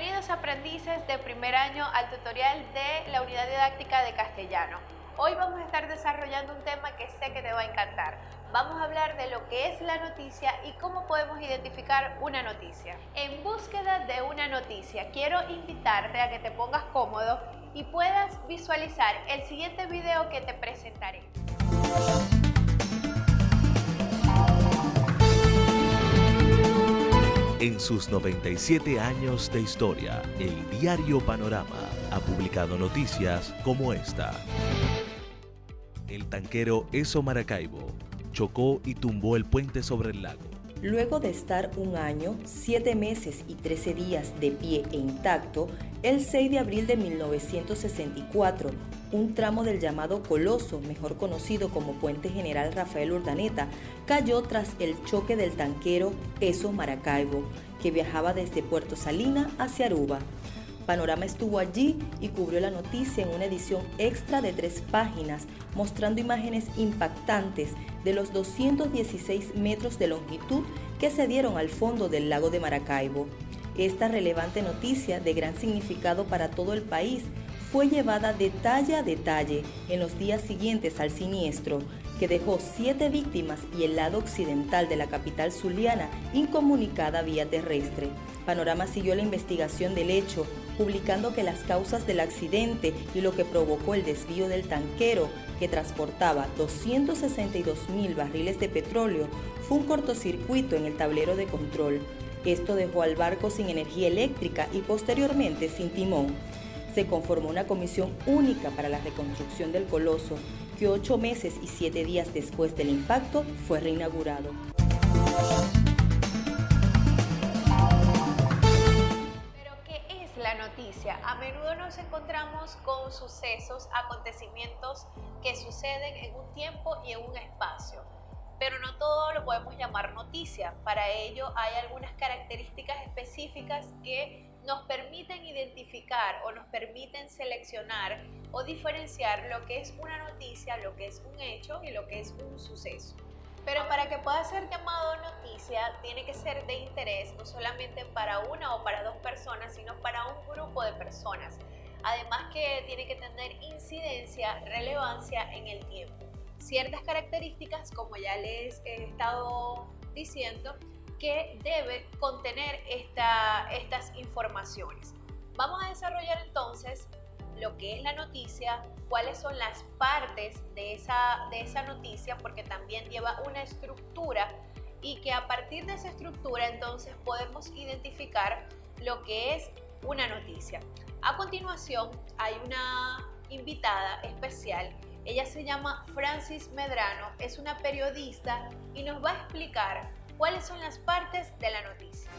Bienvenidos aprendices de primer año al tutorial de la unidad didáctica de castellano. Hoy vamos a estar desarrollando un tema que sé que te va a encantar. Vamos a hablar de lo que es la noticia y cómo podemos identificar una noticia. En búsqueda de una noticia, quiero invitarte a que te pongas cómodo y puedas visualizar el siguiente video que te presentaré. En sus 97 años de historia, el diario Panorama ha publicado noticias como esta. El tanquero Esso Maracaibo chocó y tumbó el puente sobre el lago. Luego de estar un año, 7 meses y 13 días de pie e intacto, el 6 de abril de 1964, un tramo del llamado Coloso, mejor conocido como Puente General Rafael Urdaneta, cayó tras el choque del tanquero Esso Maracaibo, que viajaba desde Puerto Salina hacia Aruba. Panorama estuvo allí y cubrió la noticia en una edición extra de 3 páginas, mostrando imágenes impactantes de los 216 metros de longitud que se dieron al fondo del lago de Maracaibo. Esta relevante noticia, de gran significado para todo el país, fue llevada detalle a detalle en los días siguientes al siniestro, que dejó 7 víctimas y el lado occidental de la capital zuliana incomunicada vía terrestre. Panorama siguió la investigación del hecho, publicando que las causas del accidente y lo que provocó el desvío del tanquero, que transportaba 262.000 barriles de petróleo, fue un cortocircuito en el tablero de control. Esto dejó al barco sin energía eléctrica y posteriormente sin timón. Se conformó una comisión única para la reconstrucción del Coloso, que 8 meses y 7 días después del impacto fue reinaugurado. Pero, ¿qué es la noticia? A menudo nos encontramos con sucesos, acontecimientos que suceden en un tiempo y en un espacio. Pero no todo lo podemos llamar noticia. Para ello hay algunas características específicas que nos permiten identificar o nos permiten seleccionar o diferenciar lo que es una noticia, lo que es un hecho y lo que es un suceso. Pero para que pueda ser llamado noticia, tiene que ser de interés no solamente para una o para 2 personas, sino para un grupo de personas. Además que tiene que tener incidencia, relevancia en el tiempo. Ciertas características, como ya les he estado diciendo, que debe contener estas informaciones. Vamos a desarrollar entonces lo que es la noticia, cuáles son las partes de esa noticia, porque también lleva una estructura y que a partir de esa estructura entonces podemos identificar lo que es una noticia. A continuación hay una invitada especial. Ella se llama Francis Medrano, es una periodista y nos va a explicar cuáles son las partes de la noticia.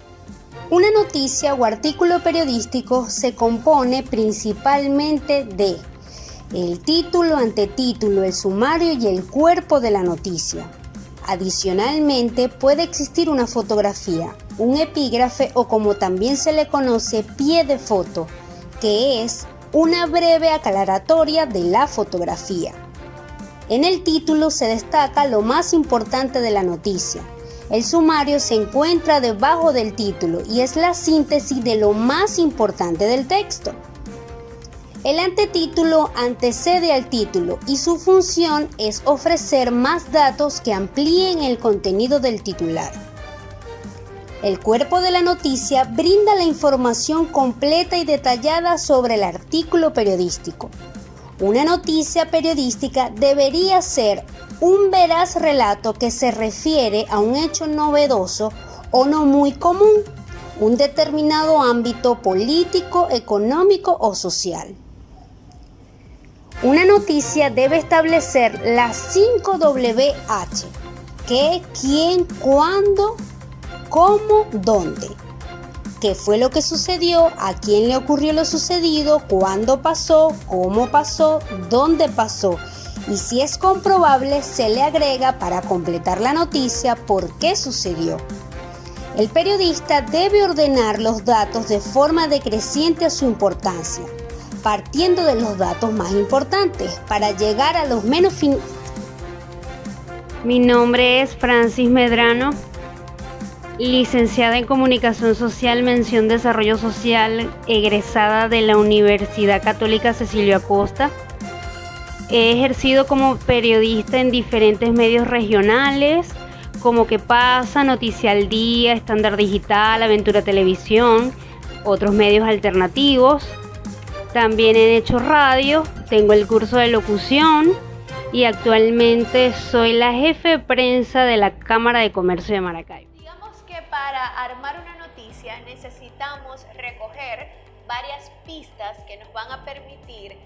Una noticia o artículo periodístico se compone principalmente de el título, antetítulo, el sumario y el cuerpo de la noticia. Adicionalmente, puede existir una fotografía, un epígrafe o, como también se le conoce, pie de foto, que es una breve aclaratoria de la fotografía. En el título se destaca lo más importante de la noticia. El sumario se encuentra debajo del título y es la síntesis de lo más importante del texto. El antetítulo antecede al título y su función es ofrecer más datos que amplíen el contenido del titular. El cuerpo de la noticia brinda la información completa y detallada sobre el artículo periodístico. Una noticia periodística debería ser un veraz relato que se refiere a un hecho novedoso o no muy común, un determinado ámbito político, económico o social. Una noticia debe establecer las 5 WH: qué, quién, cuándo, cómo, dónde. ¿Qué fue lo que sucedió? ¿A quién le ocurrió lo sucedido? ¿Cuándo pasó? ¿Cómo pasó? ¿Dónde pasó? Y si es comprobable, se le agrega para completar la noticia por qué sucedió. El periodista debe ordenar los datos de forma decreciente a su importancia, partiendo de los datos más importantes para llegar a los menos Mi nombre es Francis Medrano. licenciada en Comunicación Social, mención Desarrollo Social, egresada de la Universidad Católica Cecilio Acosta. He ejercido como periodista en diferentes medios regionales, como ¿Qué pasa?, Noticia al Día, Estándar Digital, Aventura Televisión, otros medios alternativos. También he hecho radio, tengo el curso de locución y actualmente soy la jefe de prensa de la Cámara de Comercio de Maracaibo. Digamos que para armar una noticia necesitamos recoger varias pistas que nos van a permitir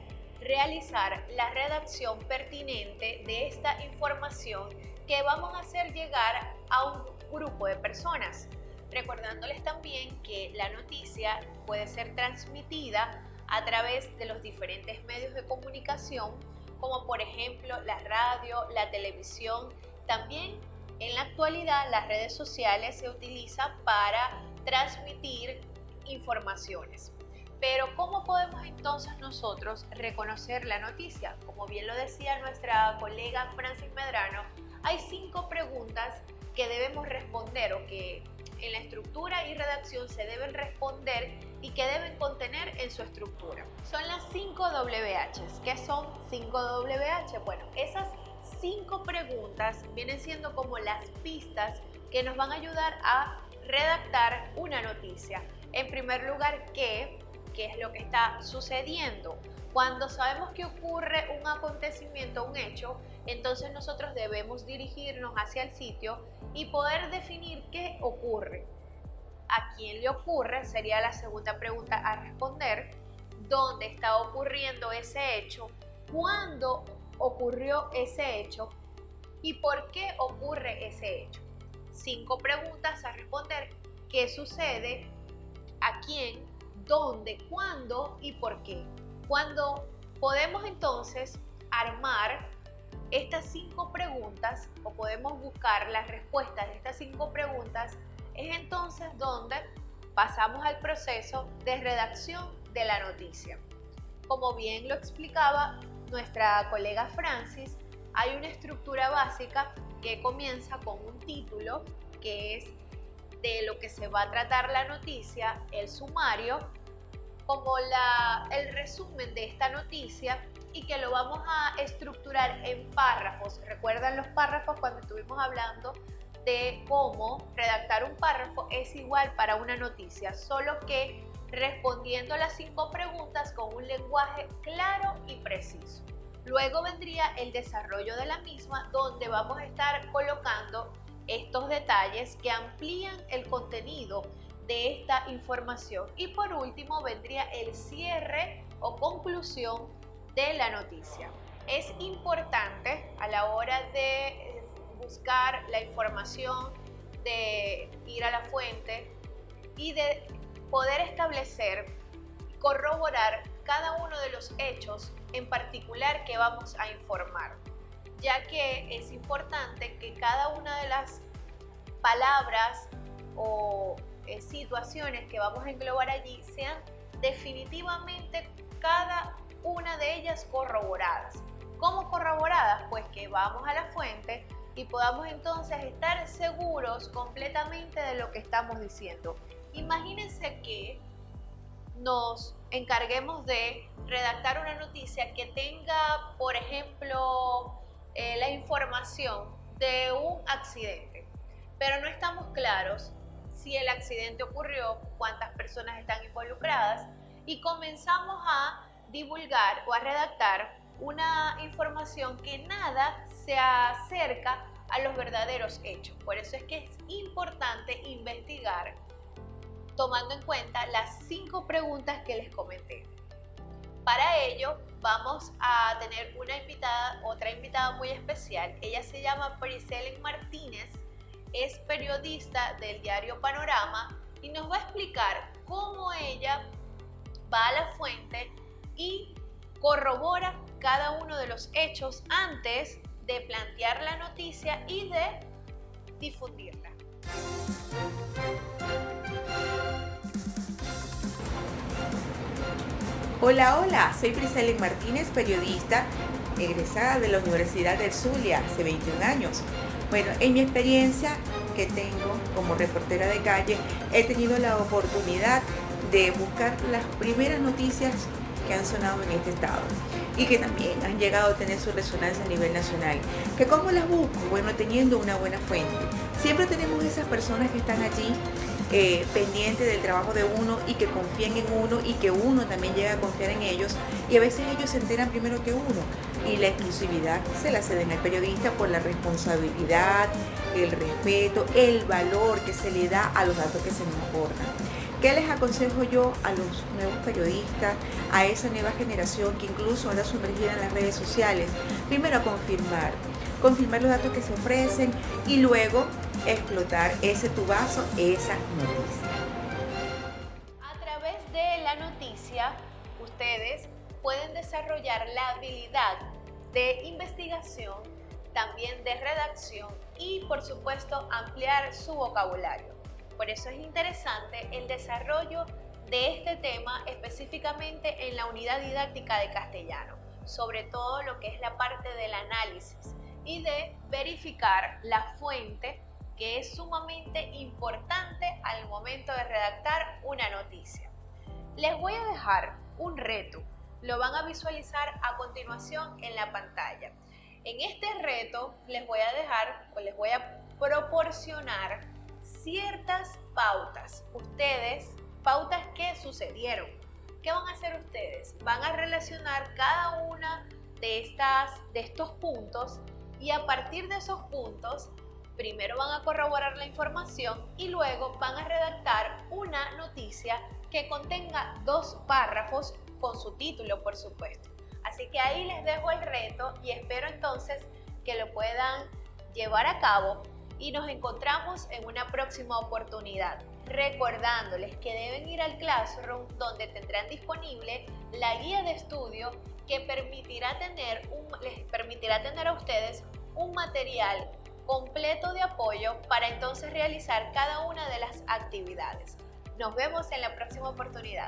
realizar la redacción pertinente de esta información que vamos a hacer llegar a un grupo de personas. Recordándoles también que la noticia puede ser transmitida a través de los diferentes medios de comunicación, como por ejemplo la radio, la televisión. También en la actualidad las redes sociales se utilizan para transmitir informaciones. Pero ¿cómo podemos entonces nosotros reconocer la noticia? Como bien lo decía nuestra colega Francis Medrano, hay 5 preguntas que debemos responder o que en la estructura y redacción se deben responder y que deben contener en su estructura. Son las 5 WHs. ¿Qué son 5 WH? Bueno, esas 5 preguntas vienen siendo como las pistas que nos van a ayudar a redactar una noticia. En primer lugar, ¿qué es lo que está sucediendo? Cuando sabemos que ocurre un acontecimiento, un hecho, entonces nosotros debemos dirigirnos hacia el sitio y poder definir qué ocurre. ¿A quién le ocurre? Sería la segunda pregunta a responder. ¿Dónde está ocurriendo ese hecho? ¿Cuándo ocurrió ese hecho? ¿Y por qué ocurre ese hecho? 5 preguntas a responder. ¿Qué sucede? ¿A quién? ¿Dónde? ¿Cuándo? ¿Y por qué? Cuando podemos entonces armar estas 5 preguntas o podemos buscar las respuestas de estas 5 preguntas, es entonces donde pasamos al proceso de redacción de la noticia. Como bien lo explicaba nuestra colega Francis, hay una estructura básica que comienza con un título, que es de lo que se va a tratar la noticia, el sumario, como el resumen de esta noticia, y que lo vamos a estructurar en párrafos. ¿Recuerdan los párrafos cuando estuvimos hablando de cómo redactar un párrafo? Es igual para una noticia, solo que respondiendo las 5 preguntas con un lenguaje claro y preciso. Luego vendría el desarrollo de la misma, donde vamos a estar colocando estos detalles que amplían el contenido de esta información. Y por último vendría el cierre o conclusión de la noticia. Es importante a la hora de buscar la información, de ir a la fuente y de poder establecer, corroborar cada uno de los hechos en particular que vamos a informar, ya que es importante que cada una de las palabras o situaciones que vamos a englobar allí sean definitivamente cada una de ellas corroboradas. ¿Cómo corroboradas? Pues que vamos a la fuente y podamos entonces estar seguros completamente de lo que estamos diciendo. Imagínense que nos encarguemos de redactar una noticia que tenga, por ejemplo, la información de un accidente, pero no estamos claros si el accidente ocurrió, cuántas personas están involucradas, y comenzamos a divulgar o a redactar una información que nada se acerca a los verdaderos hechos. Por eso es que es importante investigar tomando en cuenta las 5 preguntas que les comenté. Para ello vamos a tener otra invitada muy especial. Ella se llama Priscelen Martínez, es periodista del diario Panorama y nos va a explicar cómo ella va a la fuente y corrobora cada uno de los hechos antes de plantear la noticia y de difundirla. Hola, soy Priscelen Martínez, periodista egresada de la Universidad del Zulia hace 21 años. Bueno, en mi experiencia que tengo como reportera de calle, he tenido la oportunidad de buscar las primeras noticias que han sonado en este estado y que también han llegado a tener su resonancia a nivel nacional. ¿Que cómo las busco? Bueno, teniendo una buena fuente. Siempre tenemos esas personas que están allí pendientes del trabajo de uno y que confían en uno y que uno también llega a confiar en ellos, y a veces ellos se enteran primero que uno, y la exclusividad se la ceden al periodista por la responsabilidad, el respeto, el valor que se le da a los datos que se nos aportan. ¿Qué les aconsejo yo a los nuevos periodistas, a esa nueva generación que incluso anda sumergida en las redes sociales? Primero, confirmar los datos que se ofrecen y luego explotar ese tubazo, esa noticia. A través de la noticia, ustedes pueden desarrollar la habilidad de investigación, también de redacción y, por supuesto, ampliar su vocabulario. Por eso es interesante el desarrollo de este tema específicamente en la unidad didáctica de castellano, sobre todo lo que es la parte del análisis y de verificar la fuente, que es sumamente importante al momento de redactar una noticia. Les voy a dejar un reto, lo van a visualizar a continuación en la pantalla. En este reto les voy a proporcionar ciertas pautas. Pautas que sucedieron. ¿Qué van a hacer ustedes? Van a relacionar cada una de estos puntos, y a partir de esos puntos, primero van a corroborar la información y luego van a redactar una noticia que contenga 2 párrafos con su título, por supuesto. Así que ahí les dejo el reto y espero entonces que lo puedan llevar a cabo y nos encontramos en una próxima oportunidad. Recordándoles que deben ir al Classroom, donde tendrán disponible la guía de estudio que les permitirá tener a ustedes un material completo de apoyo para entonces realizar cada una de las actividades. Nos vemos en la próxima oportunidad.